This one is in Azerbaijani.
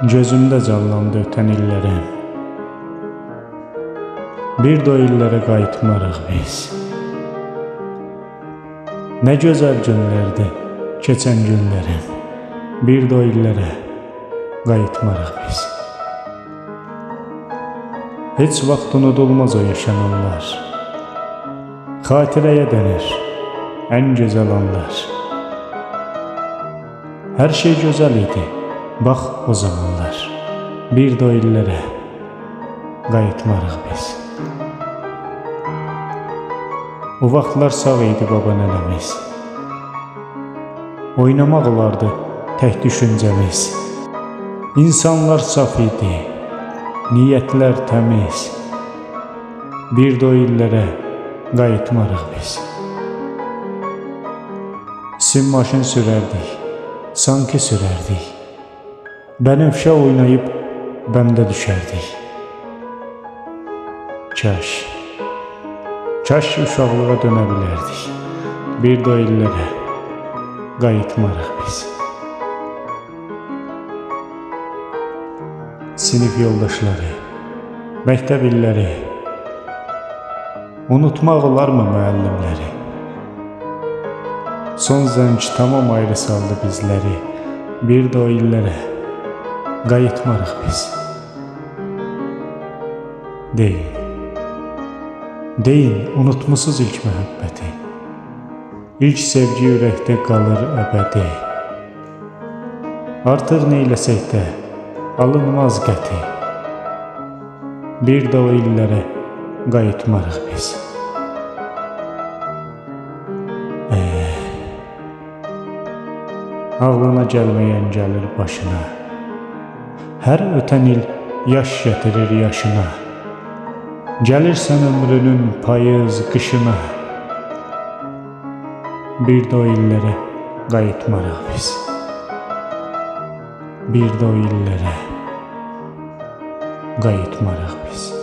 Gözümdə canlandı ötən illərim. Bir də o illərə qayıtmarıq biz. Nə gözəl günlərdi keçən günlərim. Bir də o illərə qayıtmarıq biz. Heç vaxt unudulmaz o yaşananlar. Xatirəyə dönür ən gözəl anlar. Hər şey gözəl idi, bax o zamanlar. Bir də o illərə qayıtmarıq biz. O vaxtlar sağ idi baba nənəmiz. Oynamaq olardı tək düşüncəmiz. İnsanlar saf idi, niyyətlər təmiz. Bir də o illərə qayıtmarıq biz. Sim maşın sürərdik, sanki sürərdik. Bənövşə oynayıb bəndə düşərdik. Kaş uşaqlığa dönə bilərdik. Bir də o illərə qayıtmarıq biz. Sinif yoldaşları, məktəb illəri, unutmaq olarmı müəllimləri? Son zəng tamam ayrı saldı bizləri. Bir də o illərə qayıtmarıq biz. Deyin, unutmusuz ilk məhəbbəti. İlk sevgi ürəkdə qalır əbədi. Artıq neyləsək də alınmaz qəti. Bir də o illərə qayıtmarıq biz. Ağlına gəlməyən gəlir başına. Hər ötən il yaş gətirir yaşına. Gəlirsən ömrünün payız qışına. Bir də o illərə qayıtmarıq biz. Bir də o illərə qayıtmarıq biz.